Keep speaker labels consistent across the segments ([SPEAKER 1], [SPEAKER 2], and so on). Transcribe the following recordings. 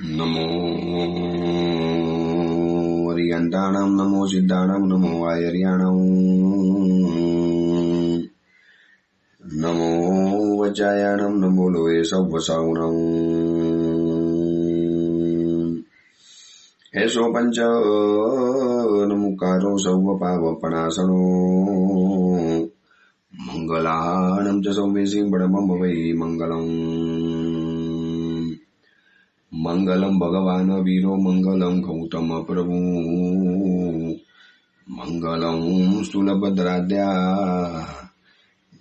[SPEAKER 1] नमो वरियन्ताणां नमो सिद्धाणां नमो आयर्याणां नमो वज्रायाणां नमो लोये सव्वसावणां एषो पञ्च नमुकारो सव्वपावपणासनो मङ्गलानं च सौवेशिं बडमम वै मङ्गलम् मंगलम भगवान वीरो मंगलम गौतम प्रभु मंगलम स्थूलभद्राद्या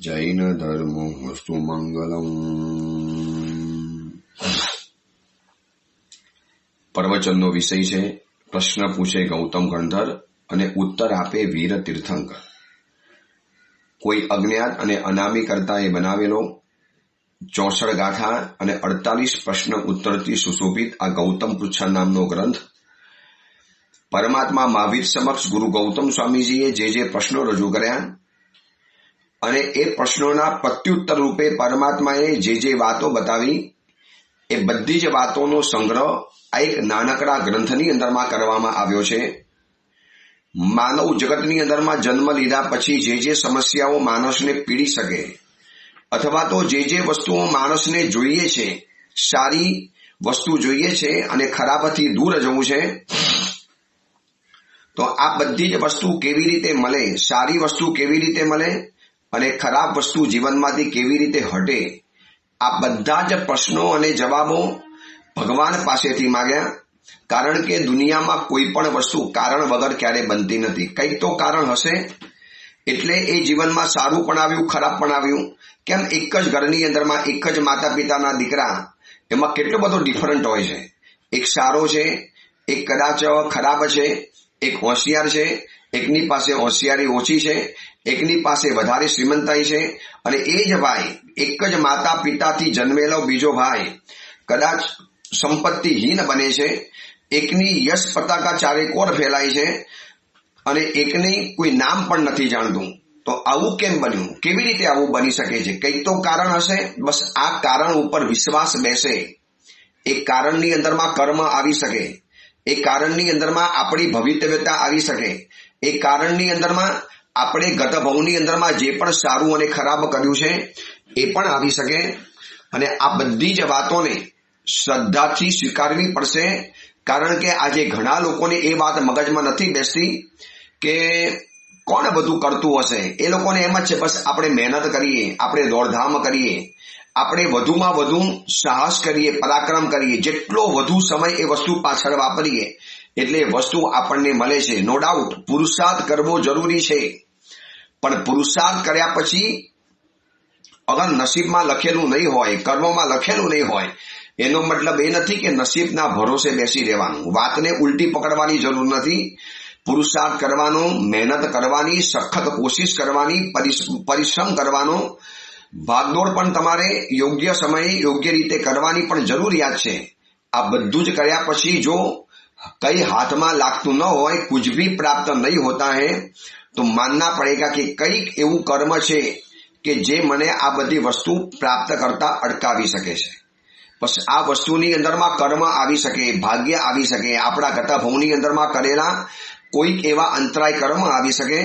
[SPEAKER 1] जैन धर्मोस्तु मंगलम। प्रवचनનો વિષય છે પ્રશ્ન પૂછે ગૌતમ ગણધર અને ઉત્તર આપે વીર તીર્થંકર। કોઈ અજ્ઞાત અને અનામી કર્તાએ બનાવેલો 64 ગાથા અને 48 પ્રશ્ન ઉત્તરથી સુશોભિત આ ગૌતમ પૃચ્છા નામનો ગ્રંથ પરમાત્મા મહાવીર સમક્ષ ગુરુ ગૌતમ સ્વામીજીએ જે પ્રશ્નો રજૂ કર્યા અને એ પ્રશ્નોના પ્રત્યુત્તર રૂપે પરમાત્માએ જે વાતો બતાવી એ બધી જ વાતોનો સંગ્રહ આ એક નાનકડા ગ્રંથની અંદરમાં કરવામાં આવ્યો છે। માનવ જગતની અંદરમાં જન્મ લીધા પછી જે સમસ્યાઓ માણસને પીડી શકે અથવા તો જે વસ્તુઓ માણસને જોઈએ છે, સારી વસ્તુ જોઈએ છે અને ખરાબથી દૂર જવું છે, તો આ બધી જ વસ્તુ કેવી રીતે મળે, સારી વસ્તુ કેવી રીતે મળે અને ખરાબ વસ્તુ જીવનમાંથી કેવી રીતે હટે, આ બધા જ પ્રશ્નો અને જવાબો ભગવાન પાસેથી માંગ્યા। કારણ કે દુનિયામાં કોઈ પણ વસ્તુ કારણ વગર ક્યારે બનતી નથી, કંઈક તો કારણ હશે એટલે એ જીવનમાં સારું પણ આવ્યું, ખરાબ પણ આવ્યું। કેમ એક જ ઘરની અંદરમાં એક જ માતા પિતાના દીકરા એમાં કેટલો બધો ડિફરન્ટ હોય છે, એક સારો છે, એક કદાચ ખરાબ છે, એક હોશિયાર છે, એકની પાસે હોશિયારી ઓછી છે, એકની પાસે વધારે શ્રીમંતાઈ છે અને એ જ ભાઈ એક જ માતા પિતાથી જન્મેલો બીજો ભાઈ કદાચ સંપત્તિહીન બને છે, એકની યશ પતાકા ચારે કોર ફેલાય છે અને એકની કોઈ નામ પણ નથી જાણતું। તો આવું કેમ બન્યું, કેવી રીતે આવું બની શકે છે? કંઈક તો કારણ હશે। બસ આ કારણ ઉપર વિશ્વાસ બેસે, એ કારણની અંદરમાં કર્મ આવી શકે, એ કારણની અંદરમાં આપણી ભવિતવ્યતા આવી શકે, એ કારણની અંદરમાં આપણે ગત ભવની અંદરમાં જે પણ સારું અને ખરાબ કર્યું છે એ પણ આવી શકે। અને આ બધી જ વાતોને શ્રદ્ધાથી સ્વીકારવી પડશે। કારણ કે આજે ઘણા લોકોને એ વાત મગજમાં નથી બેસતી કે કોણ બધું કરતું હશે, એ લોકોને એમ જ છે બસ આપણે મહેનત કરીએ, આપણે દોડધામ કરીએ, આપણે વધુમાં વધુ સાહસ કરીએ, પરાક્રમ કરીએ, જેટલો વધુ સમય એ વસ્તુ પાછળ વાપરીએ એટલે વસ્તુ આપણને મળે છે। નો ડાઉટ પુરુષાર્થ કરવો જરૂરી છે, પણ પુરુષાર્થ કર્યા પછી અગર નસીબમાં લખેલું નહીં હોય, કર્મોમાં લખેલું નહીં હોય એનો મતલબ એ નથી કે નસીબના ભરોસે બેસી રહેવાનું। વાતને ઉલટી પકડવાની જરૂર નથી। પુરુષાર્થ કરવાનો, મહેનત કરવાની, સખત કોશિશ કરવાની, પરિશ્રમ કરવાનો, ભાગદોડ પણ તમારે યોગ્ય સમયે યોગ્ય રીતે કરવાની પણ જરૂરિયાત છે। આ બધું જ કર્યા પછી જો કઈ હાથમાં લાગતું ન હોય, कुछ भी प्राप्त नहीं होता है तो मानना पड़ेगा कि કંઈક એવું કર્મ છે કે જે મને આ બધી વસ્તુ પ્રાપ્ત કરતા અટકાવી શકે છે। બસ આ વસ્તુની અંદરમાં કર્મ આવી શકે, ભાગ્ય આવી શકે, આપણા ગત ભવની અંદરમાં કરેલા કોઈક એવા અંતરાય કર્મ આવી શકે।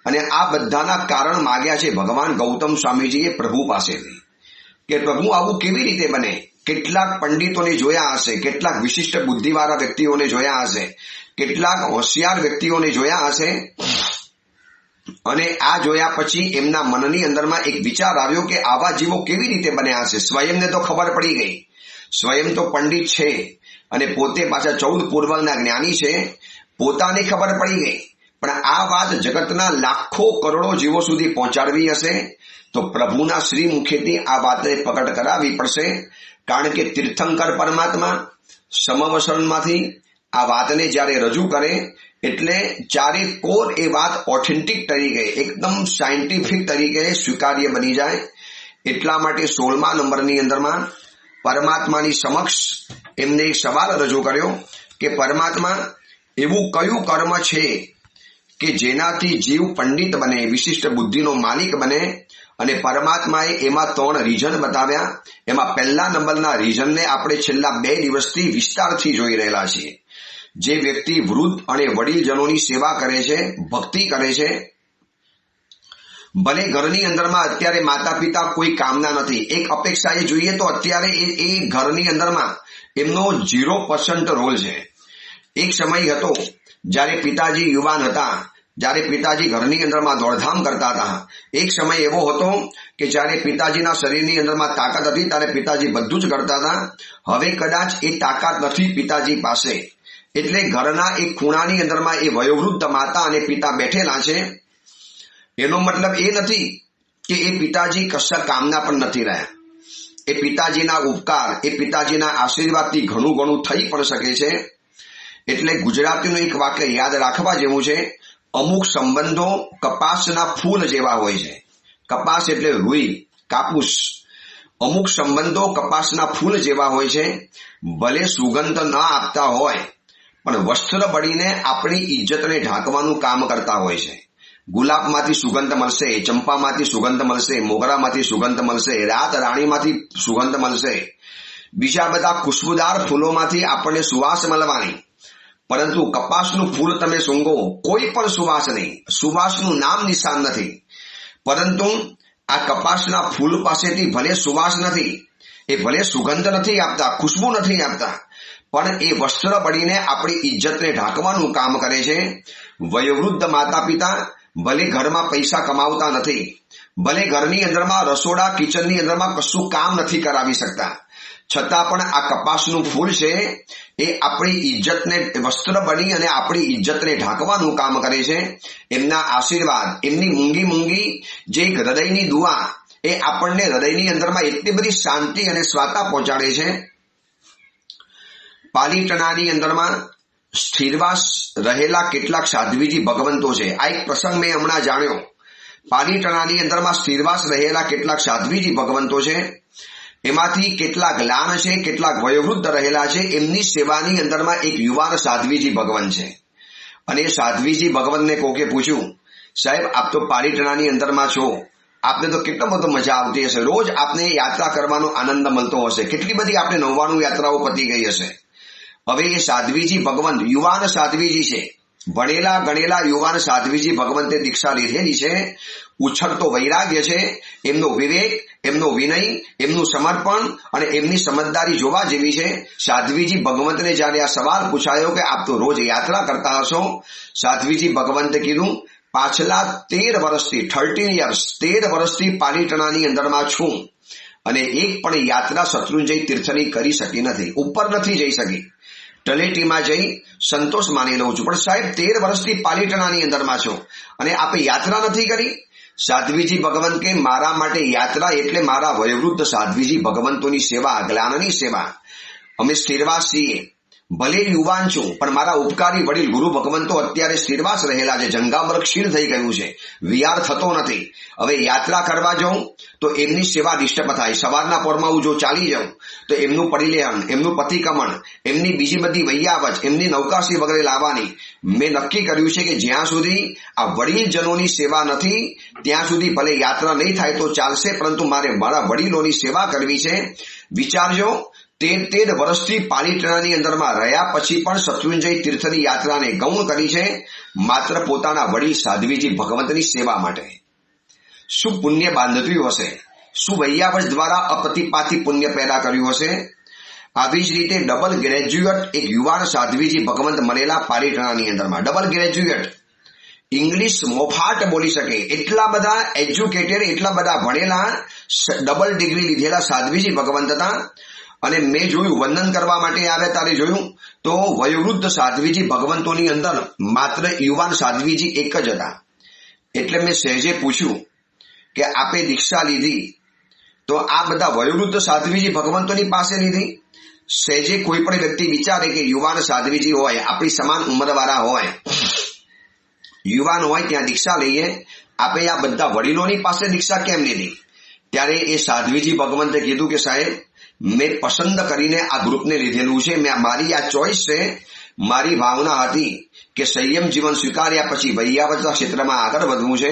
[SPEAKER 1] અને આ બધાના કારણ માગ્યા છે ભગવાન ગૌતમ સ્વામીજીએ પ્રભુ પાસેથી કે પ્રભુ આવું કેવી રીતે બને। કેટલાક પંડિતોને જોયા હશે, કેટલાક વિશિષ્ટ બુદ્ધિવાળા વ્યક્તિઓને જોયા હશે, કેટલાક હોશિયાર વ્યક્તિઓને જોયા હશે અને આ જોયા પછી એમના મનની અંદરમાં એક વિચાર આવ્યો કે આવા જીવો કેવી રીતે બન્યા હશે। સ્વયંને તો ખબર પડી ગઈ, સ્વયં તો પંડિત છે અને પોતે પાછા 14 પૂર્વના જ્ઞાની છે, પોતાને ખબર પડી ગઈ, પણ આ વાત જગતના લાખો કરોડો જીવો સુધી પહોંચાડવી હશે તો પ્રભુના શ્રી મુખેથી આ વાતને પ્રગટ કરાવવી પડશે। કારણ કે તીર્થંકર પરમાત્મા સમવસરણમાંથી આ વાતને જ્યારે રજૂ કરે એટલે ચારે કોર એ વાત ઓથેન્ટિક તરીકે, એકદમ સાયન્ટિફિક તરીકે સ્વીકાર્ય બની જાય। એટલા માટે 16મા નંબરની અંદરમાં પરમાત્માની સમક્ષ એમને એક સવાલ રજૂ કર્યો કે પરમાત્મા એવું કયું કર્મ છે કે જેનાથી જીવ પંડિત બને, વિશિષ્ટ બુદ્ધિનો માલિક બને અને પરમાત્માએ એમાં 3 રીઝન બતાવ્યા. એમાં પહેલા નંબરના રીઝનને આપણે છેલ્લા 2 દિવસથી વિસ્તારથી જોઈ રહેલા છીએ. જે વ્યક્તિ વૃદ્ધ અને વડીલજનોની સેવા કરે છે, ભક્તિ કરે છે, ભલે ઘરની અંદરમાં અત્યારે માતા પિતા કોઈ કામના નથી, એક અપેક્ષાએ જોઈએ તો અત્યારે એ ઘરની અંદરમાં એમનો 0% રોલ છે. એક સમય હતો જ્યારે પિતાજી યુવાન હતા, જ્યારે પિતાજી ઘરની અંદરમાં દોડધામ કરતા હતા. એક સમય એવો હતો કે જ્યારે પિતાજીના શરીરની અંદરમાં તાકાત હતી, ત્યારે પિતાજી બધું જ કરતા હતા. હવે કદાચ એ તાકાત નથી પિતાજી પાસે, એટલે ઘરના એક ખૂણાની અંદરમાં એ વયોવૃદ્ધ માતા અને પિતા બેઠેલા છે. એનો મતલબ એ નથી કે એ પિતાજી કશા કામના પણ નથી રહ્યા. એ પિતાજીના ઉપકાર, એ પિતાજીના આશીર્વાદથી ઘણું થઈ પણ શકે છે. એટલે ગુજરાતીનું એક વાક્ય યાદ રાખવા જેવું છે, અમુક સંબંધો કપાસના ફૂલ જેવા હોય છે. કપાસ એટલે રૂઈ, કાપૂસ. અમુક સંબંધો કપાસના ફૂલ જેવા હોય છે. ભલે સુગંધ ન આપતા હોય, પણ વસ્ત્ર બળીને આપણી ઇજ્જતને ઢાંકવાનું કામ કરતા હોય છે. ગુલાબમાંથી સુગંધ મળશે, ચંપામાંથી સુગંધ મળશે, મોગરામાંથી સુગંધ મળશે, રાત રાણીમાંથી સુગંધ મળશે, બીજા બધા ખુશ્બુદાર ફૂલોમાંથી આપણને સુવાસ મળવાની. પરંતુ કપાસનું ફૂલ તમે સૂંઘો, કોઈ પણ સુવાસ નહીં, સુવાસનું નામ નિશાન નથી. પરંતુ આ કપાસના ફૂલ પાસેથી ભલે સુવાસ નથી, એ ભલે સુગંધ નથી આપતા, ખુશ્બુ નથી આપતા, પણ એ વસ્ત્ર બળીને આપણી ઇજ્જતને ઢાંકવાનું કામ કરે છે. વયોવૃદ્ધ માતા પિતા ભલે ઘરમાં પૈસા કમાવતા નથી, ભલે ઘરની અંદરમાં રસોડા કિચનની અંદરમાં કશું કામ નથી કરાવી શકતા, છતાં પણ આ કપાસનું ફૂલ છે એ આપણી ઇજ્જતને વસ્ત્ર બની અને આપણી ઇજ્જતને ઢાંકવાનું કામ કરે છે. એમના આશીર્વાદ, એમની મૂંગી જે હૃદયની દુઆ, એ આપણને હૃદયની અંદરમાં એટલી બધી શાંતિ અને સ્વાતા પહોંચાડે છે. પાલીતાણાની અંદરમાં સ્થિરવાસ રહેલા કેટલાક સાધ્વીજી ભગવંતો છે. આ એક પ્રસંગ મેં હમણાં જાણ્યો. પાલીતાણાની અંદરમાં સ્થિરવાસ રહેલા કેટલાક સાધ્વીજી ભગવંતો છે. એમાંથી કેટલાક લાન છે, કેટલાક વયોવૃદ્ધ રહેલા છે. એમની સેવાની અંદરમાં એક યુવાન સાધ્વીજી ભગવન છે. અને એ સાધ્વીજી ભગવનને કોકે પૂછ્યું, સાહેબ આપ તો પાલીતાણાની અંદરમાં છો, આપને તો કેટલો બધો મજા આવતી હશે, રોજ આપને યાત્રા કરવાનો આનંદ મળતો હશે, કેટલી બધી આપણે 99 યાત્રાઓ પતી ગઈ હશે. હવે એ સાધ્વીજી ભગવંત યુવાન સાધ્વીજી છે, ભણેલા ગણેલા યુવાન સાધ્વીજી ભગવંતે દીક્ષા લીધેલી છે. ઉછળતો વૈરાગ્ય છે, એમનો વિવેક, એમનો વિનય, એમનું સમર્પણ અને એમની સમજદારી જોવા જેવી છે. સાધ્વીજી ભગવંતને જ્યારે આ સવાલ પૂછાયો કે આપ તો રોજ યાત્રા કરતા હશો, સાધ્વીજી ભગવંતે કીધું, પાછલા 13 વર્ષથી 13 વર્ષથી પાલીતાણાની અંદરમાં છું અને એક પણ યાત્રા શત્રુંજય તીર્થની કરી શકી નથી, ઉપર નથી જઈ શકી. તલેટીમાં જઈ સંતોષ માની લઉં છું, પણ સાહેબ 13 વર્ષથી પાલીતાણાની અંદરમાં છો અને આપે યાત્રા નથી કરી. સાધ્વીજી ભગવંત કે મારા માટે યાત્રા એટલે મારા વયોવૃદ્ધ સાધ્વીજી ભગવંતોની સેવા, જ્ઞાનની સેવા. અમે સ્થિરવાસ છીએ, ભલે યુવાન છું, પણ મારા ઉપકારી વડીલ ગુરુ ભગવંતો અત્યારે સ્થિરવાસ રહેલા છે. જંગામર ક્ષીણ થઈ ગયું છે, વિહાર થતો નથી. હવે યાત્રા કરવા જાઉં તો એમની સેવા ડિસ્ટર્બ થાય. સવારના પોરમાં હું જો ચાલી જાઉં તો એમનું પરિલેહન, એમનું પતિક્રમણ, એમની બીજી બધી વૈયાવચ, એમની નૌકાશી વગેરે લાવવાની. મેં નક્કી કર્યું છે કે જ્યાં સુધી આ વડીલજનોની સેવા નથી ત્યાં સુધી ભલે યાત્રા નહીં થાય તો ચાલશે, પરંતુ મારે મારા વડીલોની સેવા કરવી છે. વિચારજો, 13 વર્ષથી પાલીતાણાની અંદરમાં રહ્યા પછી પણ શત્રુંજય તીર્થની યાત્રાને ગૌણ કરી છે, માત્ર પોતાના વડીલ સાધ્વીજી ભગવંતની સેવા માટે. શું પુણ્ય બાંધવ્યું હશે, શું વૈયાવચ દ્વારા અપ્રતિપાતી પુણ્ય પેદા કર્યું હશે. આવી જ રીતે ડબલ ગ્રેજ્યુએટ એક યુવાન સાધ્વીજી ભગવંત મળેલા પાલીતાણાની અંદરમાં. ડબલ ગ્રેજ્યુએટ, ઇંગ્લિશ મોફાટ બોલી શકે, એટલા બધા એજ્યુકેટેડ, એટલા બધા ભણેલા, ડબલ ડિગ્રી લીધેલા સાધ્વીજી ભગવંત હતા. અને મેં જોયું, વંદન કરવા માટે આવે ત્યારે જોયું તો વયોવૃદ્ધ સાધ્વીજી ભગવંતોની અંદર માત્ર યુવાન સાધ્વીજી એક જ હતા. એટલે મેં સહેજે પૂછ્યું કે આપે દીક્ષા લીધી તો આ બધા વયોવૃદ્ધ સાધ્વીજી ભગવંતોની પાસે લીધી? સહેજે કોઈ પણ વ્યક્તિ વિચારે કે યુવાન સાધ્વીજી હોય, આપણી સમાન ઉંમરવાળા હોય, યુવાન હોય ત્યાં દીક્ષા લઈએ, આપે આ બધા વડીલોની પાસે દીક્ષા કેમ લીધી? ત્યારે એ સાધ્વીજી ભગવંતે કીધું કે સાહેબ, મેં પસંદ કરીને આ ગ્રુપને લીધેલું છે, મારી આ ચોઈસ છે. મારી ભાવના હતી કે સંયમ જીવન સ્વીકાર્યા પછી વૈયાવચના ક્ષેત્રમાં આગળ વધવું છે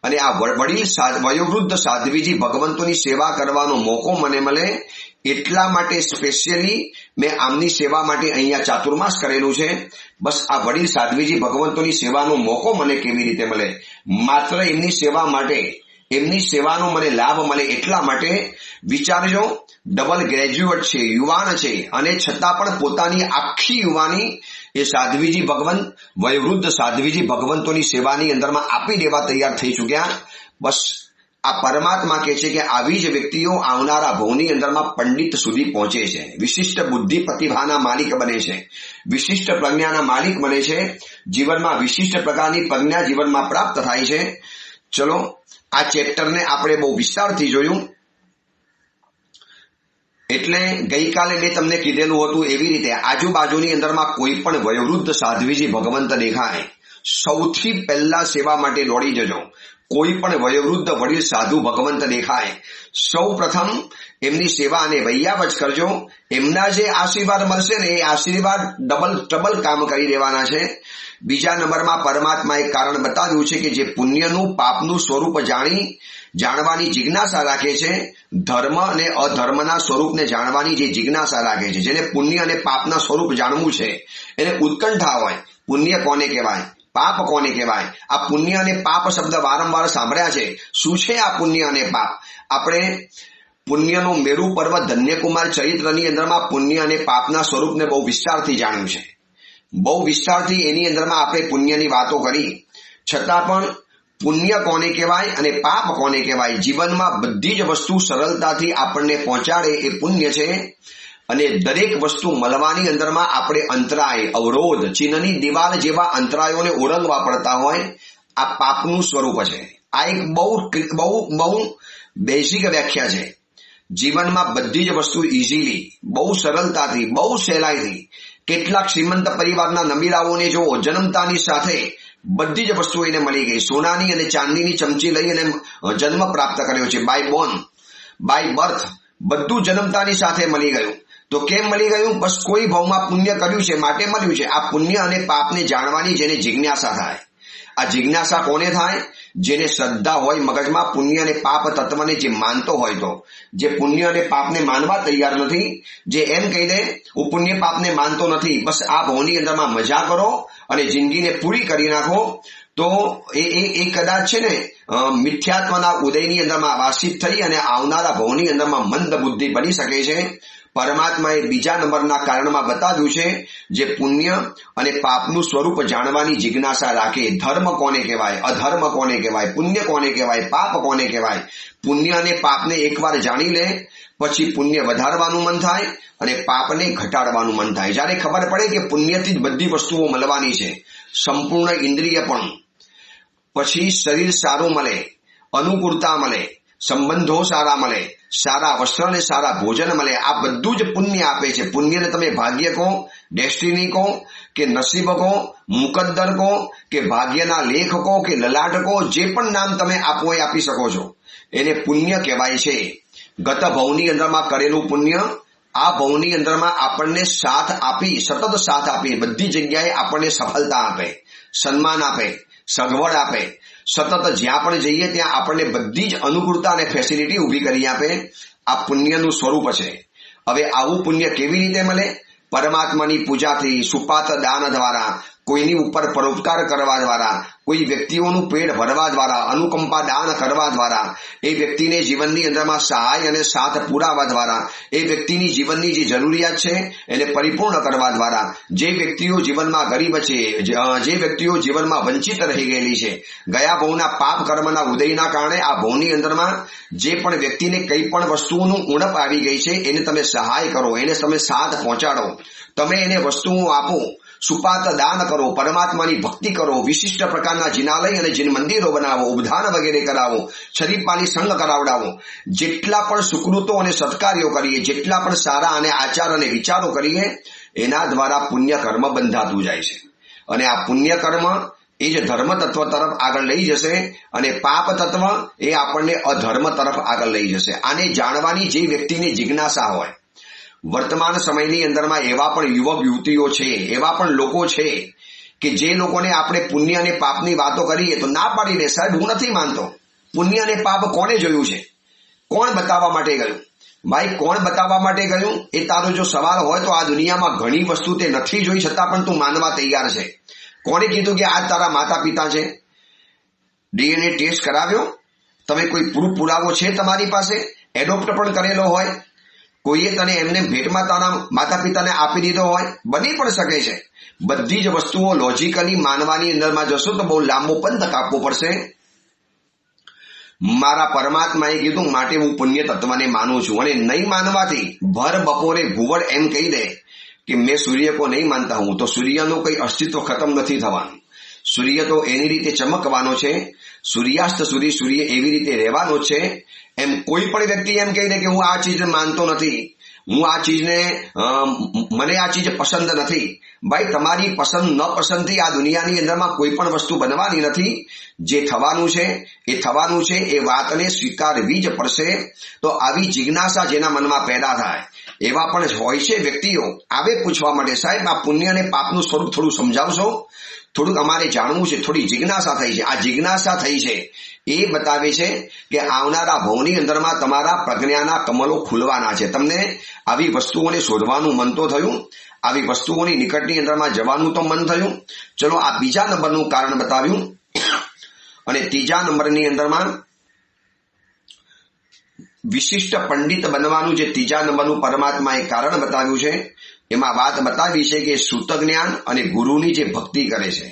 [SPEAKER 1] અને આ વડીલ વયોવૃદ્ધ સાધ્વીજી ભગવંતોની સેવા કરવાનો મોકો મને મળે એટલા માટે સ્પેશિયલી મેં આમની સેવા માટે અહીંયા ચાતુર્માસ કરેલું છે. બસ આ વડીલ સાધ્વીજી ભગવંતોની સેવાનો મોકો મને કેવી રીતે મળે? માત્ર એમની સેવા માટે, એમની સેવાનો મને લાભ મળે એટલા માટે. વિચારજો, ડબલ ગ્રેજ્યુએટ છે, યુવાન છે, અને છતાં પણ પોતાની આખી યુવાની એ સાધ્વીજી ભગવંત, વયોવૃદ્ધ સાધ્વીજી ભગવંતોની સેવાની અંદરમાં આપી દેવા તૈયાર થઈ ચુક્યા. બસ આ પરમાત્મા કહે છે કે આવી જ વ્યક્તિઓ આવનારા ભવની અંદરમાં પંડિત સુધી પહોંચે છે, વિશિષ્ટ બુદ્ધિ પ્રતિભાના માલિક બને છે, વિશિષ્ટ પ્રજ્ઞાના માલિક બને છે, જીવનમાં વિશિષ્ટ પ્રકારની પ્રજ્ઞા જીવનમાં પ્રાપ્ત થાય છે. ચલો આ ચેપ્ટરને આપણે બહુ વિસ્તારથી જોયું. એટલે ગઈકાલે મેં તમને કીધેલું હતું એવી રીતે આજુબાજુની અંદરમાં કોઈ પણ વયોવૃદ્ધ સાધ્વીજી ભગવંત દેખાય, સૌથી પહેલા સેવા માટે દોડી જજો. કોઈ પણ વયોવૃદ્ધ વડીલ સાધુ ભગવંત દેખાય, સૌ પ્રથમ એમની સેવા અને વૈયાવચ કરજો. એમના જે આશીર્વાદ મળશે ને એ આશીર્વાદ ડબલ કામ કરી દેવાના છે. બીજા નંબરમાં પરમાત્મા એક કારણ બતાવ્યું છે કે જે પુણ્યનું પાપનું સ્વરૂપ જાણવાની જિજ્ઞાસા રાખે છે, ધર્મ અને અધર્મના સ્વરૂપને જાણવાની જે જિજ્ઞાસા રાખે છે, જેને પુણ્ય અને પાપના સ્વરૂપ જાણવું છે, એને ઉત્કંઠા હોય. પુણ્ય કોને કહેવાય, પાપ કોને કહેવાય? આ પુણ્ય અને પાપ શબ્દ વારંવાર સાંભળ્યા છે. શું છે આ પુણ્ય અને પાપ? આપણે પુણ્યનો મેરુ પર્વત ધન્યકુમાર ચરિત્રની અંદરમાં પુણ્ય અને પાપના સ્વરૂપને બહુ વિસ્તારથી જાણ્યું છે. બહુ વિસ્તારથી એની અંદરમાં આપણે પુણ્યની વાતો કરી. છતાં પણ પુણ્ય કોને કહેવાય અને પાપ કોને કહેવાય, જીવનમાં બધી જ વસ્તુ સરળતાથી આપણને પહોંચાડે એ પુણ્ય છે. અને દરેક વસ્તુ મળવાની અંદરમાં આપણે અંતરાય, અવરોધ, ચીનની દિવાલ જેવા અંતરાયોને ઓળંગવા પડતા હોય, આ પાપનું સ્વરૂપ છે. આ એક બહુ બેઝિક વ્યાખ્યા છે. જીવનમાં બધી જ વસ્તુ ઇઝીલી, બહુ સરળતાથી, બહુ સહેલાઈથી, કેટલાક શ્રીમંત પરિવારના નબીરાઓને જુઓ, જન્મતાની સાથે બધી જ વસ્તુ એને મળી ગઈ. સોનાની અને ચાંદીની ચમચી લઈ અને જન્મ પ્રાપ્ત કર્યો છે. બાય બર્થ બધું જન્મતાની સાથે મળી ગયું. તો કેમ મળી ગયું? બસ કોઈ ભાવમાં પુણ્ય કર્યું છે માટે મળ્યું છે. આ પુણ્ય અને પાપને જાણવાની જેને જિજ્ઞાસા થાય. આ જિજ્ઞાસા કોને થાય? જેને શ્રદ્ધા હોય મગજમાં પુણ્ય અને પાપ તત્વને જે માનતો હોય. તો જે પુણ્ય અને પાપને માનવા તૈયાર નથી, જે એમ કહી દે હું પુણ્ય પાપને માનતો નથી, બસ આ ભવની અંદરમાં મજા કરો અને જિંદગીને પૂરી કરી નાખો, તો એ કદાચ છે ને મિથ્યાત્વના ઉદયની અંદરમાં વાસિત થઈ અને આવનારા ભવની અંદરમાં મંદ બુદ્ધિ બની શકે છે. પરમાત્માએ બીજા નંબરના કારણમાં બતાવ્યું છે જે પુણ્ય અને પાપનું સ્વરૂપ જાણવાની જિજ્ઞાસા રાખે. ધર્મ કોને કહેવાય, અધર્મ કોને કહેવાય, પુણ્ય કોને કહેવાય, પાપ કોને કહેવાય. પુણ્ય અને પાપને એકવાર જાણી લે પછી પુણ્ય વધારવાનું મન થાય અને પાપને ઘટાડવાનું મન થાય. જ્યારે ખબર પડે કે પુણ્યથી જ બધી વસ્તુઓ મળવાની છે, સંપૂર્ણ ઇન્દ્રિય પણ, પછી શરીર સારું મળે, અનુકૂળતા મળે, સંબંધો સારા મળે, સારા વસ્ત્ર અને સારા ભોજન મળે. આ બધું જ પુણ્ય આપે છે. પુણ્યને તમે ભાગ્ય કહો, ડેસ્ટિની કહો, કે નસીબ કહો, મુકદ્દર કહો, કે ભાગ્યના લેખ કહો, કે લલાટ કહો, જે પણ નામ તમે આપો એ આપી શકો છો. એને પુણ્ય કહેવાય છે. ગત ભવની અંદરમાં કરેલું પુણ્ય આ ભવની અંદરમાં આપણને સાથ આપી, સતત સાથ આપી, બધી જગ્યાએ આપણને સફળતા આપે, સન્માન આપે, સગવડ આપે. સતત જ્યાં પણ જઈએ ત્યાં આપણને બધી જ અનુકૂળતા અને ફેસિલિટી ઊભી કરી આપે. આ પુણ્યનું સ્વરૂપ છે. હવે આવું પુણ્ય કેવી રીતે મળે? પરમાત્માની પૂજાથી, સુપાત દાન દ્વારા, કોઈની ઉપર પરોપકાર કરવા દ્વારા, કોઈ વ્યક્તિઓનું પેટ ભરવા દ્વારા, અનુકંપા દાન કરવા દ્વારા, એ વ્યક્તિને જીવનની અંદરમાં સહાય અને સાથ પુરાવા દ્વારા, એ વ્યક્તિની જીવનની જે જરૂરિયાત છે એને પરિપૂર્ણ કરવા દ્વારા, જે વ્યક્તિઓ જીવનમાં ગરીબ છે, જે વ્યક્તિઓ જીવનમાં વંચિત રહી ગયેલી છે, ગયા ભવના પાપ કર્મના ઉદયના કારણે આ ભવની અંદરમાં જે પણ વ્યક્તિને કઈ પણ વસ્તુઓનું ઉણપ આવી ગઈ છે એને તમે સહાય કરો, એને તમે સાથ પહોંચાડો, તમે એને વસ્તુઓ આપો, સુપાત દાન કરો, પરમાત્માની ભક્તિ કરો, વિશિષ્ટ પ્રકારના જિનાલય અને જીન મંદિરો બનાવો, ઉપધાન વગેરે કરાવો, શરીફાની સંગ કરાવડાવો. જેટલા પણ સુકૃતો અને સત્કાર્યો કરીએ, જેટલા પણ સારા અને આચાર અને વિચારો કરીએ, એના દ્વારા પુણ્ય કર્મ બંધાતું જાય છે. અને આ પુણ્ય કર્મ એ જ ધર્મ તત્વ તરફ આગળ લઈ જશે અને પાપ તત્વ એ આપણને અધર્મ તરફ આગળ લઈ જશે. આને જાણવાની જે વ્યક્તિને જિજ્ઞાસા હોય, વર્તમાન સમયની અંદરમાં એવા પણ યુવક યુવતીઓ છે, એવા પણ લોકો છે કે જે લોકોને આપણે પુણ્ય અને પાપની વાતો કરીએ તો ના પાડી દે, સાહેબ હું નથી માનતો. પુણ્ય અને પાપ કોને જોયું છે? કોણ બતાવવા માટે ગયું? ભાઈ કોણ બતાવવા માટે ગયું એ તારો જો સવાલ હોય તો આ દુનિયામાં ઘણી વસ્તુ તે નથી જોઈ છતાં પણ તું માનવા તૈયાર છે. કોણે કીધું કે આ તારા માતા પિતા છે? ડીએનએ ટેસ્ટ કરાવ્યો? તમે કોઈ પ્રૂફ પુરાવો છે તમારી પાસે? એડોપ્ટ પણ કરેલો હોય? કોઈએ તને એમને ભેટમાં તારા માતા પિતાને આપી દીધો હોય? બની પણ શકે છે. બધી જ વસ્તુઓ લોજિકલી માનવાની અંદરમાં જશો તો બહુ લાંબો પંથ કાપવો પડશે. મારા પરમાત્માએ કીધું માટે હું પુણ્ય તત્વને માનું છું. અને નહીં માનવાથી ભર બપોરે ભૂવડ એમ કહી દે કે મેં સૂર્ય કો નહીં માનતા હું, તો સૂર્યનું કઈ અસ્તિત્વ ખતમ નથી થવાનું. સૂર્ય તો એની રીતે ચમકવાનો છે, સૂર્યાસ્ત સુધી સૂર્ય એવી રીતે રહેવાનો છે. એમ કોઈ પણ વ્યક્તિ એમ કહી દે કે હું આ ચીજને માનતો નથી, હું આ ચીજને મને આ ચીજ પસંદ નથી. ભાઈ તમારી પસંદ ન પસંદથી આ દુનિયાની અંદરમાં કોઈ પણ વસ્તુ બનવાની નથી. જે થવાનું છે એ થવાનું છે, એ વાતને સ્વીકારવી જ પડશે. તો આવી જિજ્ઞાસા જેના મનમાં પેદા થાય એવા પણ હોય છે વ્યક્તિઓ આવે પૂછવા માટે, સાહેબ આ પુણ્ય અને પાપનું સ્વરૂપ થોડું સમજાવશો, થોડુંક અમારે જાણવું છે. થોડી જિજ્ઞાસા થઈ છે. આ જિજ્ઞાસા થઈ છે એ બતાવે છે કે આવનારા ભવની અંદરમાં તમારા પ્રજ્ઞાના કમલો ખુલવાના છે. તમને આવી વસ્તુઓને શોધવાનું મન તો થયું, આવી વસ્તુઓની નિકટની અંદરમાં જવાનું તો મન થયું. ચલો આ બીજા નંબરનું કારણ બતાવ્યું. અને ત્રીજા નંબરની અંદરમાં વિશિષ્ટ પંડિત બનવાનું જે ત્રીજા નંબરનું પરમાત્માએ કારણ બતાવ્યું છે, એમાં વાત બતાવી છે કે સૂત જ્ઞાન અને ગુરુની જે ભક્તિ કરે છે,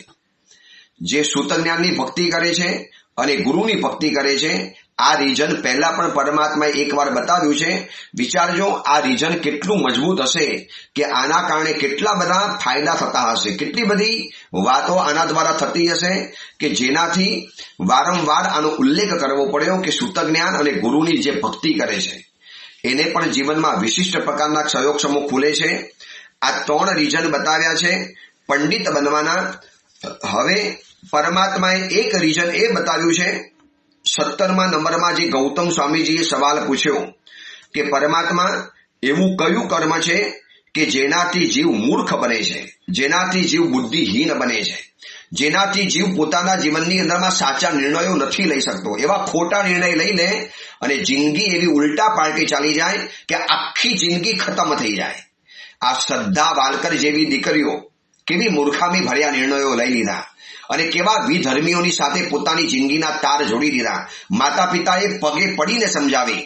[SPEAKER 1] જે સૂત જ્ઞાનની ભક્તિ કરે છે અને ગુરુની ભક્તિ કરે છે, આ રીઝન પહેલા પણ પરમાત્માએ એકવાર બતાવ્યું છે. વિચારજો આ રીઝન કેટલું મજબૂત હશે કે આના કારણે કેટલા બધા ફાયદા થતા હશે, કેટલી બધી વાતો આના દ્વારા થતી હશે કે જેનાથી વારંવાર આનો ઉલ્લેખ કરવો પડ્યો કે સૂત જ્ઞાન અને ગુરુની જે ભક્તિ કરે છે એને પણ જીવનમાં વિશિષ્ટ પ્રકારના ક્ષયોક્ષમો ખુલે છે. આ 3 રીઝન બતાવ્યા છે પંડિત બનવાના. હવે પરમાત્માએ એક રીઝન એ બતાવ્યું છે. 17મા નંબરમાં જે ગૌતમ સ્વામીજીએ સવાલ પૂછ્યો કે પરમાત્મા એવું કયું કર્મ છે કે જેનાથી જીવ મૂર્ખ બને છે, જેનાથી જીવ બુદ્ધિહીન બને છે, જેનાથી જીવ પોતાના જીવનની અંદરમાં સાચા નિર્ણયો નથી લઈ શકતો, એવા ખોટા નિર્ણય લઈ લે અને જિંદગી એવી ઉલટા પાલટી ચાલી જાય કે આખી જિંદગી ખતમ થઈ જાય. આ શ્રદ્ધા વાલકર જેવી દીકરીઓ કેવી મૂર્ખામી ભર્યા નિર્ણયો લઈ લીધા અને કેવા વિધર્મીઓની સાથે પોતાની જિંદગીના તાર જોડી દીધા. માતા પિતાએ પગે પડીને સમજાવી,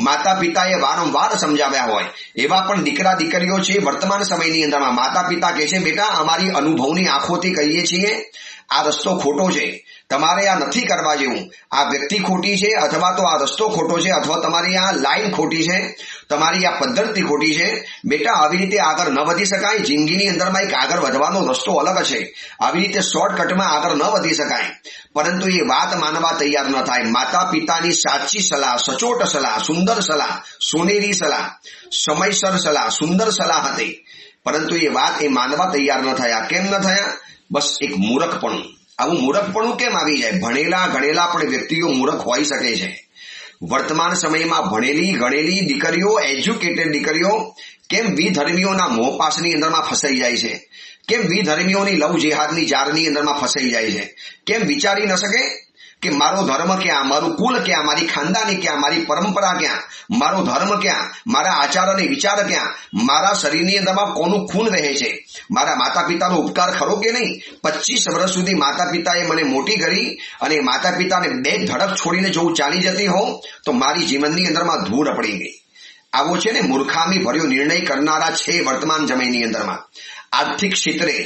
[SPEAKER 1] માતા પિતાએ વારંવાર સમજાવ્યા હોય એવા પણ દીકરા દીકરીઓ છે વર્તમાન સમયની અંદરમાં. માતા પિતા કહે છે બેટા અમારી અનુભવની આંખોથી કહીએ છીએ આ રસ્તો ખોટો છે, તમારે આ નથી કરવા જેવું, આ વ્યક્તિ ખોટી છે અથવા તો આ રસ્તો ખોટો છે અથવા તમારી આ લાઈન ખોટી છે, તમારી આ પદ્ધતિ ખોટી છે. બેટા આવી રીતે આગળ ન વધી શકાય. જિંદગીની અંદરમાં એક આગળ વધવાનો રસ્તો અલગ છે, આવી રીતે શોર્ટકટમાં આગળ ન વધી શકાય. પરંતુ એ વાત માનવા તૈયાર ન થાય. માતા પિતાની સાચી સલાહ, સચોટ સલાહ, સુંદર સલાહ, સોનેરી સલાહ, સમયસર સલાહ, સુંદર સલાહ હતી, પરંતુ એ વાત એ માનવા તૈયાર ન થયા. કેમ ન થયા? બસ એક મૂર્ખપણું. આવું મૂર્ખપણું કેમ આવી જાય? ભણેલા ગણેલા પણ વ્યક્તિઓ મૂર્ખ હોઈ શકે છે. વર્તમાન સમયમાં ભણેલી ગણેલી દીકરીઓ, એજ્યુકેટેડ દીકરીઓ કેમ વિધર્મીઓના મોહપાશની અંદરમાં ફસાઈ જાય છે? કેમ વિધર્મીઓની લવ જેહાદની જારની અંદરમાં ફસાઈ જાય છે? કેમ વિચારી ન શકે કે મારો ધર્મ ક્યાં, મારું કુલ ક્યાં, મારી ખાનદાની ક્યાં, મારી પરંપરા ક્યાં, મારો ધર્મ ક્યાં, મારા આચાર અને વિચાર ક્યાં, મારા શરીરની અંદરમાં કોનું ખૂન વહે છે, મારા માતા પિતાનો ઉપકાર ખરો કે નહીં? 25 વર્ષ સુધી માતા પિતાએ મને મોટી કરી અને માતા પિતાને બે ધડક છોડીને જો હું ચાલી જતી હોઉં તો મારી જીવનની અંદરમાં ધૂળ પડી ગઈ. આવો છે ને મૂર્ખામી ભર્યો નિર્ણય કરનારા છે વર્તમાન સમયની અંદરમાં. આર્થિક ક્ષેત્રે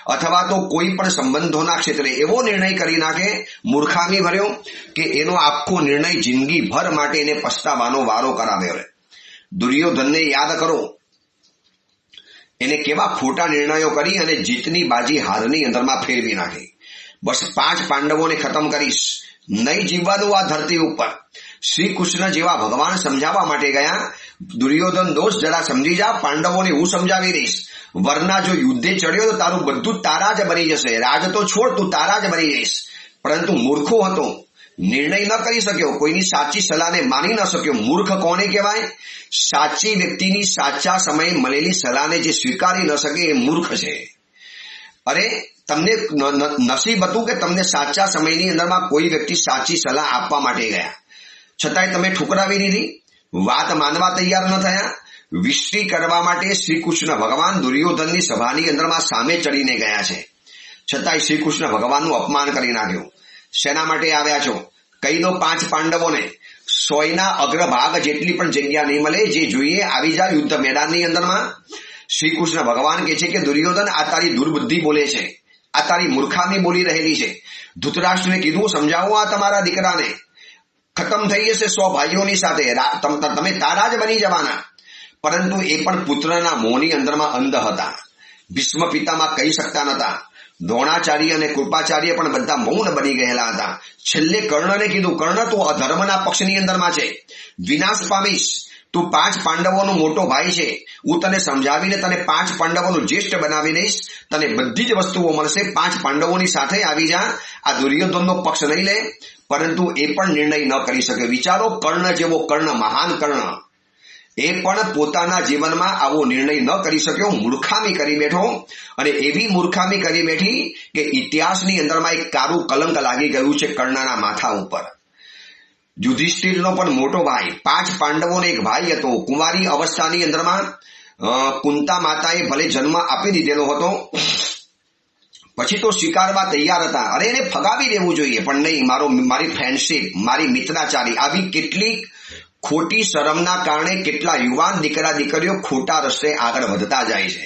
[SPEAKER 1] અથવા તો કોઈ પણ સંબંધોના ક્ષેત્રે એવો નિર્ણય કરી નાખે મૂર્ખામી ભર્યો કે એનો આખો નિર્ણય જિંદગી ભર માટે એને પસ્તાવાનો વારો કરાવ્યો. દુર્યોધનને યાદ કરો, એને કેવા ખોટા નિર્ણયો કરી અને જીતની બાજી હારની અંદરમાં ફેરવી નાખી. બસ 5 પાંડવોને ખતમ કરીશ, નહીં જીવવાનું આ ધરતી ઉપર. શ્રી કૃષ્ણ જેવા ભગવાન સમજાવવા માટે ગયા, દુર્યોધન દોષ જરા સમજી જા, પાંડવોને હું સમજાવી દઈશ. વરના જો યુદ્ધે ચડ્યો તો તારું બધું તારા જ બની જશે, રાજ તો છોડ તું તારા જ બની જઈશ. પરંતુ મૂર્ખો હતો, નિર્ણય ન કરી શક્યો, કોઈની સાચી સલાહને માની ન શક્યો. મૂર્ખ કોને કહેવાય? સાચી વ્યક્તિની સાચા સમયે મળેલી સલાહને જે સ્વીકારી ન શકે એ મૂર્ખ છે. અરે તમને નસીબ હતું કે તમને સાચા સમયની અંદરમાં કોઈ વ્યક્તિ સાચી સલાહ આપવા માટે ગયા, છતાંય તમે ઠુકરાવી દીધી, વાત માનવા તૈયાર ન થયા. વિષ્ટિ કરવા માટે શ્રી કૃષ્ણ ભગવાન દુર્યોધનની સભાની અંદરમાં સામે ચડીને ગયા છે, છતાંય શ્રી કૃષ્ણ ભગવાનનું અપમાન કરી નાખ્યું. શેના માટે આવ્યા છો? કહી દો 5 પાંડવોને 100ના અગ્રભાગ જેટલી પણ જગ્યા નહીં મળે, જે જોઈએ આવી જાય યુદ્ધ મેદાનની અંદરમાં. શ્રી કૃષ્ણ ભગવાન કહે છે કે દુર્યોધન, આ તારી દુર્બુદ્ધિ બોલે છે, આ તારી મૂર્ખામી બોલી રહેલી છે. ધૃતરાષ્ટ્રને કીધું, સમજાવો આ તમારા દીકરાને, ખતમ થઈ જશે 100 ભાઈઓની સાથે, તમે તારા જ બની જવાના. પરંતુ એ પણ પુત્રના મોહની અંદરમાં અંધ હતા. ભીષ્મ પિતામાં કહી શકતા નતા. દ્રોણાચાર્ય અને કૃપાચાર્ય પણ બધા મૌન બની ગયેલા હતા. છેલ્લે કર્ણને કીધું, કર્ણ તું અધર્મના પક્ષની અંદરમાં છે, વિનાશ પામીશ. તું 5 પાંડવોનો મોટો ભાઈ છે, હું તને સમજાવીને તને 5 પાંડવોનું જ્યેષ્ઠ બનાવી દઈશ, તને બધી જ વસ્તુઓ મળશે. 5 પાંડવોની સાથે આવી જા, આ દુર્યોધનનો પક્ષ નહીં લે. પરંતુ એ પણ નિર્ણય ન કરી શકે. વિચારો, કર્ણ જેવો કર્ણ, મહાન કર્ણ, એ પણ પોતાના જીવનમાં આવો નિર્ણય ન કરી શક્યો, મૂર્ખામી કરી બેઠો. અને એવી મૂર્ખામી કરી બેઠી કે ઇતિહાસની અંદરમાં એક કાળું કલંક લાગી ગયું છે કર્ણના માથા ઉપર. યુધિષ્ઠિરનો પણ મોટો ભાઈ, 5 પાંડવોનો એક ભાઈ હતો. કુંવારી અવસ્થાની અંદરમાં કુંતા માતાએ ભલે જન્મ આપી દીધેલો હતો, પછી તો સ્વીકારવા તૈયાર હતા. અરે એને ફગાવી દેવું જોઈએ, પણ નહીં, મારી ફ્રેન્ડશીપ, મારી મિત્રાચારી, આવી કેટલીક ખોટી શરમના કારણે કેટલા યુવાન દીકરા દીકરીઓ ખોટા રસ્તે આગળ વધતા જાય છે.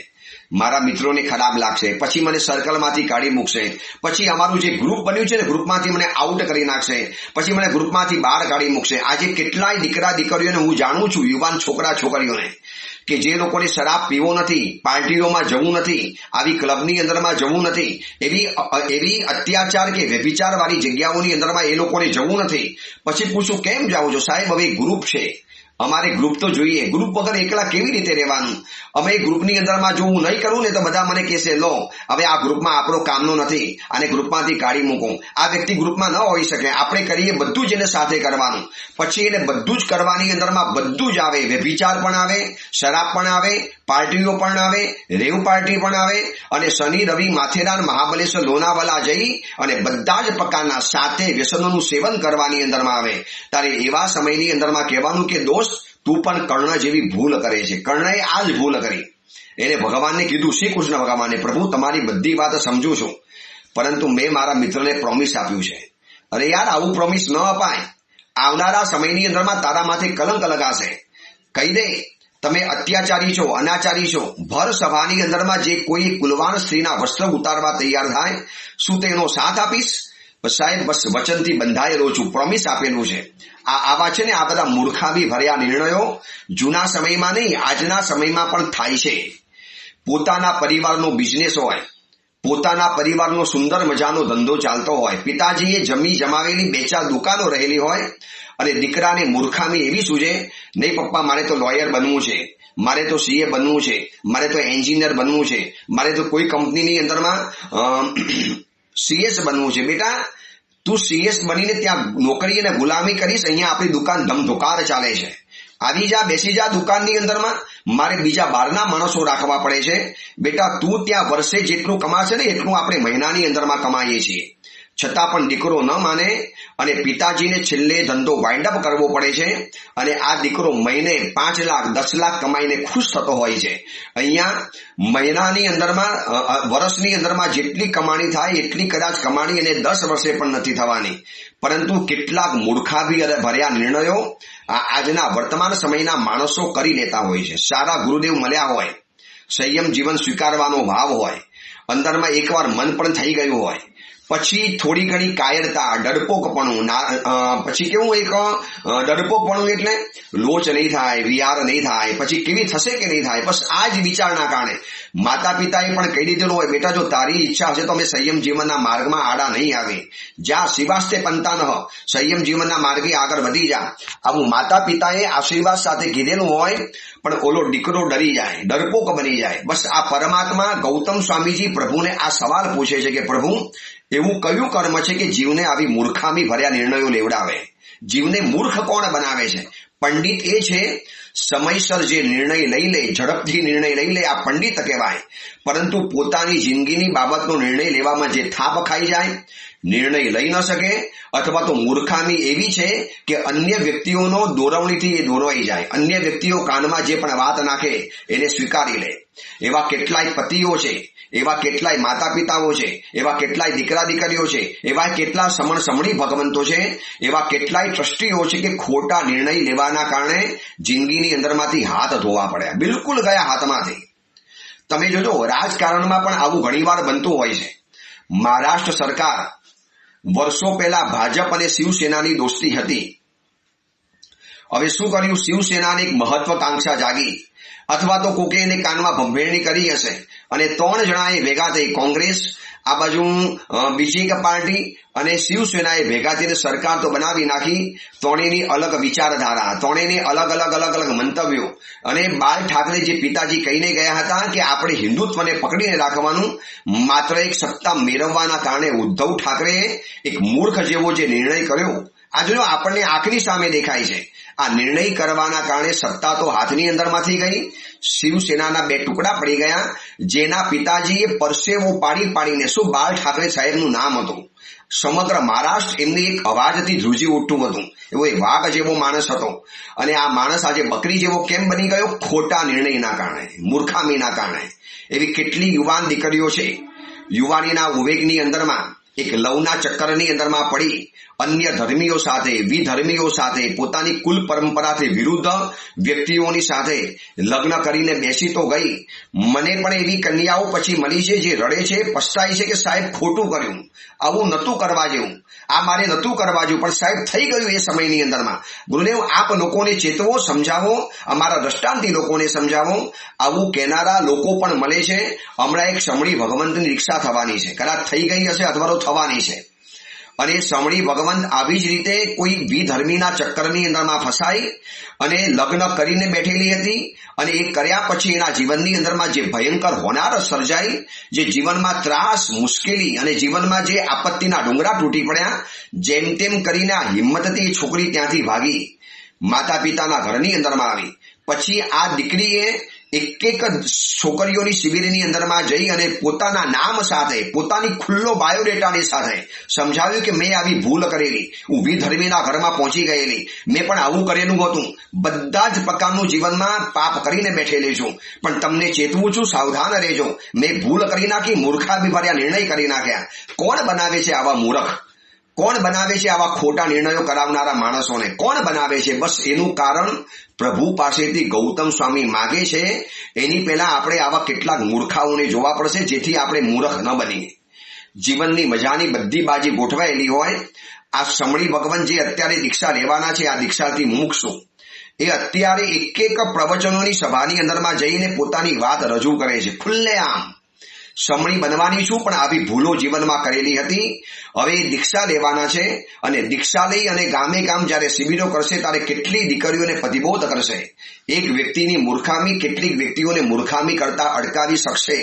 [SPEAKER 1] મારા મિત્રોને ખરાબ લાગશે, પછી મને સર્કલમાંથી કાઢી મૂકશે, પછી અમારું જે ગ્રુપ બન્યું છે ને ગ્રુપમાંથી મને આઉટ કરી નાખશે, પછી મને ગ્રુપમાંથી બહાર કાઢી મૂકશે. આજે કેટલાય દીકરા દીકરીઓને હું જાણું છું, યુવાન છોકરા છોકરીઓને, કે જે લોકોને શરાબ પીવો નથી, પાર્ટીઓમાં જવું નથી, આવી ક્લબની અંદરમાં જવું નથી, એવી અત્યાચાર કે વ્યભિચાર વાળી જગ્યાઓની અંદરમાં એ લોકોને જવું નથી. પછી પૂછું, કેમ જાઓ છો? સાહેબ, હવે ગ્રુપ છે, અમારે ગ્રુપ તો જોઈએ, ગ્રુપ વગર એકલા કેવી રીતે રહેવાનું? અમે ગ્રુપની અંદરમાં જો હું નહીં કરું ને તો બધા મને કહેશે, લો હવે આ ગ્રુપમાં આપણો કામનો નથી, અને ગ્રુપમાંથી કાઢી મૂકો. આ વ્યક્તિ ગ્રુપમાં ન હોઈ શકે, આપણે કરીએ બધું જ એને સાથે કરવાનું. પછી એને બધું જ કરવાની અંદરમાં બધું જ આવે, વ્યભિચાર પણ આવે, શરાબ પણ આવે, પાર્ટીઓ પણ આવે, રેવ પાર્ટી પણ આવે, અને શનિ રવિ માથેરાન મહાબલેશ્વર લોનાવાલા જઈ અને બધા જ પ્રકારના સાથે વ્યસનોનું સેવન કરવાની અંદરમાં આવે. ત્યારે એવા સમયની અંદરમાં કહેવાનું કે દોસ્ત, તું પણ કર્ણ જેવી ભૂલ કરે છે. કર્ણએ આ જ ભૂલ કરી. એને ભગવાનને કીધું, શ્રી કૃષ્ણ ભગવાનને, પ્રભુ તમારી બધી વાત સમજુ છું, પરંતુ મેં મારા મિત્રને પ્રોમિસ આપ્યું છે. અરે યાર, આવું પ્રોમિસ ન અપાય. આવનારા સમયની અંદરમાં તારા માથે કલંક લગાશે. કહી દે, તમે અત્યાચારી છો, અનાચારી છો. ભર સભાની અંદરમાં જે કોઈ કુલવાન સ્ત્રીના વસ્ત્ર ઉતારવા તૈયાર થાય, શું તેનો સાથ આપીશ? સાહેબ, બસ વચનથી બંધાયેલો છું, પ્રોમિસ આપેલું છે. આવા છે ને આ બધા મૂર્ખામી ભર્યા નિર્ણયો જૂના સમયમાં નહીં, આજના સમયમાં પણ થાય છે. પોતાના પરિવારનો બિઝનેસ હોય, પોતાના પરિવારનો સુંદર મજાનો ધંધો ચાલતો હોય, પિતાજીએ જમી જમાવેલી 2-4 દુકાનો રહેલી હોય, અને દીકરાને મૂર્ખામી એવી સૂજે, નહીં પપ્પા, મારે તો લોયર બનવું છે, મારે તો સીએ બનવું છે, મારે તો એન્જિનિયર બનવું છે, મારે તો કોઈ કંપનીની અંદરમાં સીએસ બનવું છે. બેટા, તું સીએસ બનીને ત્યાં નોકરી અને ગુલામી કરીશ, અહીંયા આપણી દુકાન ધમધોકાર ચાલે છે. આવી જા, બેસી જા દુકાનની અંદરમાં, મારે બીજા બહારના માણસો રાખવા પડે છે. બેટા, તું ત્યાં વર્ષે જેટલું કમાશે ને એટલું આપણે મહિનાની અંદરમાં કમાઈએ છીએ. છતાં પણ દીકરો ન માને, અને પિતાજીને છેલ્લે ધંધો વાઇન્ડ અપ કરવો પડે છે, અને આ દીકરો મહિને 5 લાખ 10 લાખ કમાઈને ખુશ થતો હોય છે. અહીંયા મહિનાની અંદરમાં, વર્ષની અંદરમાં જેટલી કમાણી થાય એટલી કદાચ કમાણી એને 10 વર્ષે પણ નથી થવાની. પરંતુ કેટલાક મૂર્ખાભી ભર્યા નિર્ણયો આજના વર્તમાન સમયના માણસો કરી લેતા હોય છે. સારા ગુરુદેવ મળ્યા હોય, સંયમ જીવન સ્વીકારવાનો ભાવ હોય, અંદરમાં એકવાર મન પણ થઈ ગયું હોય, પછી થોડી ઘણી કાયરતા, ડરપોકપણું, પછી કેવું, એક ડરપોકપણું એટલે લોચ નહીં થાય, વિહાર નહીં થાય, પછી કેવી થશે કે નહીં થાય, બસ આ જ વિચારના કારણે માતા પિતાએ પણ કહી દીધેલું હોય, બેટા, જો તારી ઈચ્છા હશે તો અમે સંયમ જીવનના માર્ગમાં આડા નહીં આવે, જા શિવાસ્તે પંતાનઃ, સંયમ જીવનના માર્ગે આગળ વધી જા. આવું માતા પિતાએ આશીર્વાદ સાથે કીધેલું હોય, પણ ઓલો દીકરો ડરી જાય, ડરપોક બની જાય. બસ આ પરમાત્મા ગૌતમ સ્વામીજી પ્રભુને આ સવાલ પૂછે છે કે પ્રભુ, એવું કયું કર્મ છે કે જીવને આવી મૂર્ખામી ભર્યા નિર્ણયો લેવડાવે? જીવને મૂર્ખ કોણ બનાવે છે? પંડિત એ છે સમયસર જે નિર્ણય લઈ લે, ઝડપથી નિર્ણય લઈ લે, આ પંડિત કહેવાય. પરંતુ પોતાની જિંદગીની બાબતનો નિર્ણય લેવામાં જે થાપ ખાઈ જાય, નિર્ણય લઈ ન શકે, અથવા તો મૂર્ખામી એવી છે કે અન્ય વ્યક્તિઓનો દોરવણીથી એ દોરવાઈ જાય, અન્ય વ્યક્તિઓ કાનમાં જે પણ વાત નાખે એને સ્વીકારી લે. એવા કેટલાય પતિઓ છે, એવા કેટલાય માતા પિતાઓ છે, એવા કેટલાય દીકરા દીકરીઓ છે, એવા કેટલા સમણી ભગવંતો છે, એવા કેટલાય ટ્રસ્ટીઓ છે કે ખોટા નિર્ણય લેવાના કારણે જિંદગીની અંદરમાંથી હાથ ધોવા પડ્યા, બિલકુલ ગયા હાથમાંથી. તમે જોજો રાજકારણમાં પણ આવું ઘણીવાર બનતું હોય છે. મહારાષ્ટ્ર સરકાર વર્ષો પહેલા ભાજપ અને શિવસેનાની દોસ્તી હતી. હવે શું કર્યું, શિવસેનાને એક મહત્વાકાંક્ષા જાગી, અથવા તો કોકે એને કાનમાં ભંભેરણી કરી હશે અને 3 જણાએ ભેગા થઈ, કોંગ્રેસ, આ બાજુ બીજી એક પાર્ટી અને શિવસેનાએ ભેગા થઈને સરકાર તો બનાવી નાખી. ત્રણેયની અલગ વિચારધારા, ત્રણેયની અલગ મંતવ્યો. અને બાલ ઠાકરે જે પિતાજી કહીને ગયા હતા કે આપણે હિન્દુત્વને પકડીને રાખવાનું, માત્ર એક સત્તા મેળવવાના કારણે ઉદ્ધવ ઠાકરેએ એક મૂર્ખ જેવો જે નિર્ણય કર્યો, આ જો આપણને આંખની સામે દેખાય છે. આ નિર્ણય કરવાના કારણે સત્તા તો હાથની અંદરમાંથી ગઈ, શિવસેનાના 2 ટુકડા પડી ગયા, જેના પિતાજીએ પરસેવો પાડીને, શું બાલ ઠાકરે સાહેબનું નામ હતું, સમગ્ર મહારાષ્ટ્ર એમની એક અવાજથી ધ્રુજી ઉઠતું હતું. એવો એક વાઘ જેવો માણસ હતો. અને આ માણસ આજે બકરી જેવો કેમ બની ગયો? ખોટા નિર્ણયના કારણે, મૂર્ખામીના કારણે. એવી કેટલી યુવાન દીકરીઓ છે, યુવાનીના ઉવેગની અંદરમાં એક લવના ચક્કરની અંદરમાં પડી અન્ય ધર્મીઓ સાથે, વિધર્મીઓ સાથે, પોતાની કુલ પરંપરાથી વિરુદ્ધ વ્યક્તિઓની સાથે લગ્ન કરીને બેસી તો ગઈ. મને પણ એવી કન્યાઓ પછી મળી છે જે રડે છે, પછતાય છે કે સાહેબ ખોટું કર્યું, આવું નતું કરવા જેવું, આ મારે નતું કરવા જેવું, પણ સાહેબ થઈ ગયું એ સમયની અંદરમાં. ગુરુદેવ આપ લોકોને ચેતવો, સમજાવો, અમારા દ્રષ્ટાંતી લોકોને સમજાવો. આવું કહેનારા લોકો પણ મળે છે. હમણાં એક સમણી ભગવંતની દીક્ષા થવાની છે, કદાચ થઈ ગઈ હશે અથવા તો થવાની છે. અને સમણી ભગવંત આવી જ રીતે કોઈ વિધર્મીના ચક્કરની અંદરમાં ફસાઈ અને લગ્ન કરીને બેઠેલી હતી. અને એ કર્યા પછી એના જીવનની અંદરમાં જે ભયંકર હોનારત સર્જાઈ, જે જીવનમાં ત્રાસ, મુશ્કેલી અને જીવનમાં જે આપત્તિના ડુંગરા તૂટી પડ્યા, જેમ તેમ કરીને આ હિંમતથી એ છોકરી ત્યાંથી ભાગી માતા પિતાના ઘરની અંદરમાં આવી. પછી આ દીકરીએ એક છોકરીઓની શિબિરની અંદરમાં જઈ અને પોતાના નામ સાથે, પોતાની ખુલ્લો બાયોડેટાની સાથે સમજાવ્યું કે મેં આવી ભૂલ કરેલી, હું વિધર્મીના ઘરમાં પહોંચી ગયેલી, મેં પણ આવું કરેલું હતું, બધા જ પ્રકારનું જીવનમાં પાપ કરીને બેઠેલી છું, પણ તમને ચેતવું છું, સાવધાન રહેજો, મેં ભૂલ કરી નાખી, મૂર્ખામી ભર્યા નિર્ણય કરી નાખ્યા. કોણ બનાવે છે આવા મૂર્ખ? કોણ બનાવે છે આવા ખોટા નિર્ણયો કરાવનારા માણસોને? કોણ બનાવે છે? બસ એનું કારણ પ્રભુ પાસેથી ગૌતમ સ્વામી માગે છે. એની પહેલા આપણે આવા કેટલાક મૂર્ખાઓને જોવા પડશે, જેથી આપણે મૂર્ખ ન બનીએ. જીવનની મજાની બધી બાજી ગોઠવાયેલી હોય. આ સમણી ભગવાન જે અત્યારે દીક્ષા લેવાના છે, આ દીક્ષાથી મુકશું, એ અત્યારે એક પ્રવચનોની સભાની અંદરમાં જઈને પોતાની વાત રજૂ કરે છે ખુલ્લેઆમ. સમણી બનવાની છું, પણ આવી ભૂલો જીવનમાં કરેલી હતી. હવે દીક્ષા લેવાના છે અને દીક્ષા લઈ અને ગામે ગામ જ્યારે શિબિરો કરશે ત્યારે કેટલી દીકરીઓને પતિબોધ કરશે. એક વ્યક્તિની મૂર્ખામી કેટલીક વ્યક્તિઓને મૂર્ખામી કરતા અટકાવી શકશે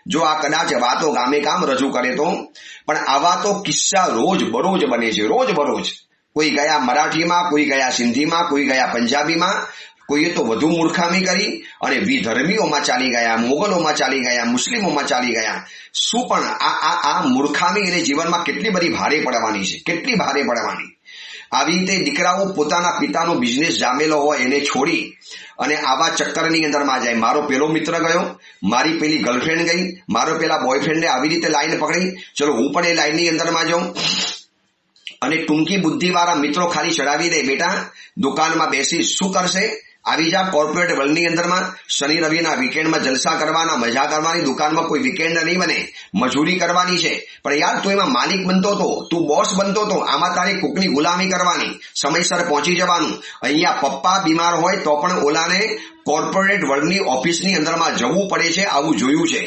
[SPEAKER 1] જો આ કદાચ વાતો ગામે ગામ રજૂ કરે તો. પણ આવા તો કિસ્સા રોજ બરોજ બને છે, રોજ બરોજ. કોઈ ગયા મરાઠીમાં, કોઈ ગયા સિંધીમાં, કોઈ ગયા પંજાબીમાં, કોઈએ તો વધુ મૂર્ખામી કરી અને વિધર્મીઓમાં ચાલી ગયા, મોગલોમાં ચાલી ગયા, મુસ્લિમોમાં ચાલી ગયા. શું પણ આ મૂર્ખામી એને જીવનમાં કેટલી બધી ભારે પડવાની છે, કેટલી ભારે પડવાની. આવી રીતે દીકરાઓ પોતાના પિતાનો બિઝનેસ જામેલો હોય એને છોડી અને આવા ચક્કરની અંદરમાં જાય. મારો પેલો મિત્ર ગયો, મારી પેલી ગર્લફ્રેન્ડ ગઈ, મારો પેલા બોયફ્રેન્ડને આવી રીતે લાઈન પકડી, ચલો હું પણ એ લાઈનની અંદરમાં જાઉં. અને ટૂંકી બુદ્ધિવાળા મિત્રો ખાલી ચડાવી દે, બેટા દુકાનમાં બેસી શું કરશે, આવી જા કોર્પોરેટ વર્લ્ડની અંદરમાં, શનિ રવિના વીકેન્ડમાં જલસા કરવાના, મજા કરવાની, દુકાનમાં કોઈ વીકેન્ડ નહીં બને, મજૂરી કરવાની છે. પણ યાર તું એમાં માલિક બનતો હતો, તું બોસ બનતો હતો, આમાં તારે કોકની ગુલામી કરવાની, સમયસર પહોંચી જવાનું. અહીંયા પપ્પા બીમાર હોય તો પણ ઓલાને કોર્પોરેટ વર્લ્ડની ઓફિસની અંદરમાં જવું પડે છે. આવું જોયું છે.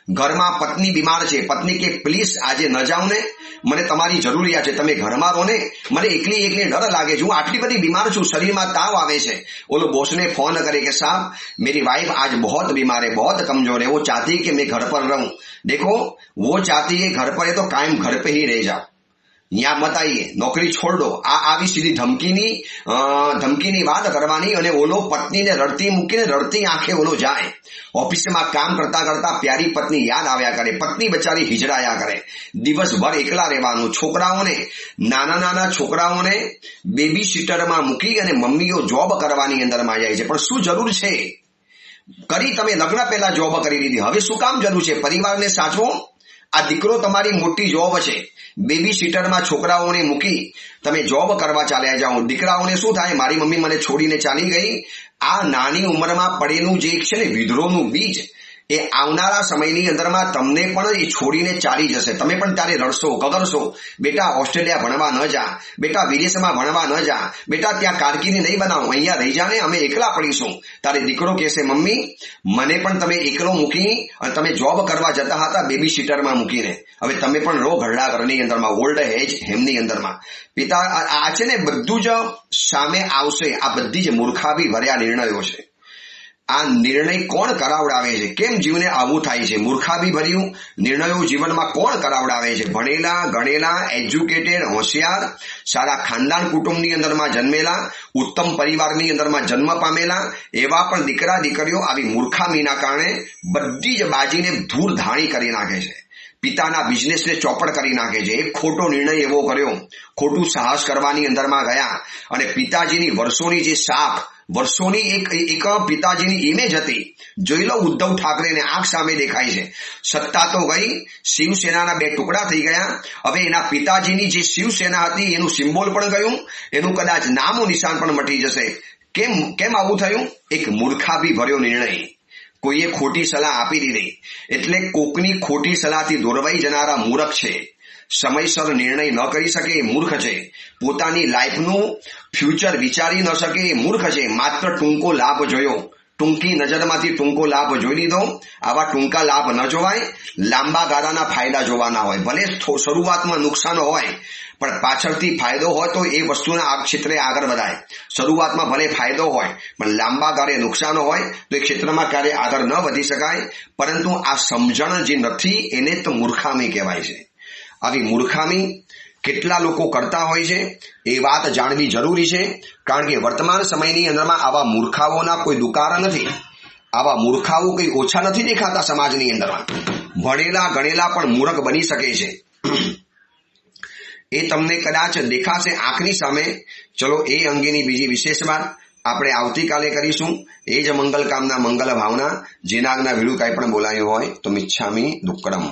[SPEAKER 1] ઘરમાં પત્ની બીમાર છે, પત્ની કે પ્લીઝ આજે ન જાઉં ને, મને તમારી જરૂરિયાત છે, તમે ઘરમાં રહો ને, મને એકલી ડર લાગે છે, હું આટલી બધી બીમાર છું, શરીરમાં તાવ આવે છે. ઓલો બોસને ફોન કરે કે સાहब मेरी वाइफ आज बहुत बीमार है, बहुत कमजोर है, वो चाहती है कि मैं घर पर रहूं. देखो वो चाहती है घर पर है तो कायम घर पे ही रह जाओ. यहाँ मत आइए, नौकरी छोड़ दो, આવી સીધી ધમકીની વાત કરવાની અને ઓલો પત્નીને રડતી મૂકીને રડતી આંખે ઓલો જાય. ઓફિસમાં કામ કરતા કરતા પ્યારી પત્ની યાદ આવ્યા કરે, પત્ની બચારી હિજડાયા કરે, દિવસભર એકલા રહેવાનું. છોકરાઓને, નાના છોકરાઓને બેબી સીટરમાં મૂકી અને મમ્મીઓ જોબ કરવાની અંદરમાં જાય છે. પણ શું જરૂર છે? કરી તમે લગ્ન પહેલા જોબ કરી લીધી, હવે શું કામ જરૂર છે? પરિવારને સાચવો. આ દીકરો તમારી મોટી જોબ છે, બેબી સીટરમાં છોકરાઓને મૂકી તમે જોબ કરવા ચાલ્યા જાઓ. દીકરાઓને શું થાય? મારી મમ્મી મને છોડીને ચાલી ગઈ. આ નાની ઉંમરમાં પડેલું જે છે ને વિદ્રોહનું બીજ, એ આવનારા સમયની અંદરમાં તમને પણ એ છોડીને ચાલી જશે. તમે પણ ત્યારે રડશો, કગરશો, બેટા ઓસ્ટ્રેલિયા ભણવા ન જા, બેટા વિદેશમાં ભણવા ન જા, બેટા ત્યાં કારકિર્દી નહીં બનાવો, અહીંયા રહી જાને, અમે એકલા પડીશું. તારે દીકરો કહેશે, મમ્મી મને પણ તમે એકલો મૂકી અને તમે જોબ કરવા જતા હતા બેબી સીટરમાં મૂકીને, હવે તમે પણ રહો ઘરડા ઘરની અંદરમાં, ઓલ્ડ એજ હેમની અંદરમાં. પિતા આ છે ને બધું જ સામે આવશે. આ બધી જ મૂર્ખાવી ભર્યા નિર્ણયો છે. આ નિર્ણય કોણ કરાવડાવે છે? કેમ જીવને આવું થાય છે? મૂર્ખાવી ભર્યું નિર્ણયો જીવનમાં કોણ કરાવડાવે છે? ભણેલા ગણેલા, એજ્યુકેટેડ, હોશિયાર, સારા ખાનદાન કુટુંબની અંદરમાં જન્મેલા, ઉત્તમ પરિવારની અંદરમાં જન્મ પામેલા એવા પણ દીકરા દીકરીઓ આવી મૂર્ખામીના કારણે બધી જ બાજીને ધૂળ ધાણી કરી નાખે છે. પિતાના બિઝનેસને ચોપડ કરી નાખે છે. એક ખોટો નિર્ણય એવો કર્યો, ખોટું સાહસ કરવાની અંદરમાં ગયા અને પિતાજીની વર્ષોની જે શાખ, વર્ષોની એક પિતાજીની ઇમેજ હતી. જોઈ લો ઉદ્ધવ ઠાકરેને આંખ સામે દેખાય છે. સત્તા તો ગઈ, શિવસેનાના 2 ટુકડા થઈ ગયા. હવે એના પિતાજીની જે શિવસેના હતી એનું સિમ્બોલ પણ ગયું, એનું કદાચ નામો નિશાન પણ મટી જશે. કેમ આવું થયું? એક મૂર્ખાવી ભર્યો નિર્ણય. કોઈએ ખોટી સલાહ આપી દીધી. એટલે કોકની ખોટી સલાહથી દોરવાઈ જનારા મૂર્ખ છે. સમયસર નિર્ણય ન કરી શકે એ મૂર્ખ છે. પોતાની લાઈફનું ફ્યુચર વિચારી ન શકે એ મૂર્ખ છે. માત્ર ટૂંકો લાભ જોયો, ટૂંકી નજરમાંથી ટૂંકો લાભ જોઈ લીધો. આવા ટૂંકા લાભ ન જોવાય, લાંબા ગાળાના ફાયદા જોવાના હોય. ભલે શરૂઆતમાં નુકસાન હોય પણ પાછળથી ફાયદો હોય તો એ વસ્તુના આ ક્ષેત્રે આગળ વધાય. શરૂઆતમાં ભલે ફાયદો હોય પણ લાંબા ગાળે નુકસાન હોય તો એ ક્ષેત્રમાં ક્યારેય આગળ ન વધી શકાય. પરંતુ આ સમજણ જે નથી એને તો મૂર્ખામી કહેવાય છે. આવી મૂર્ખામી કેટલા લોકો કરતા હોય છે એ વાત જાણવી જરૂરી છે. કારણ કે વર્તમાન સમયની અંદરમાં આવા મૂર્ખાઓના કોઈ દુકાર નથી. આવા મૂર્ખાઓ કઈ ઓછા નથી દેખાતા સમાજની અંદરમાં. ભણેલા ગણેલા પણ મૂર્ખ બની શકે છે. એ તમને કદાચ દેખાશે આંખની સામે. ચલો એ અંગેની બીજી વિશેષ વાત આપણે આવતીકાલે કરીશું. એ જ મંગલ કામના મંગલ ભાવના. જેના વિડીયો કાંઈ પણ બોલાયું હોય તો મિચ્છામી દુક્કડમ.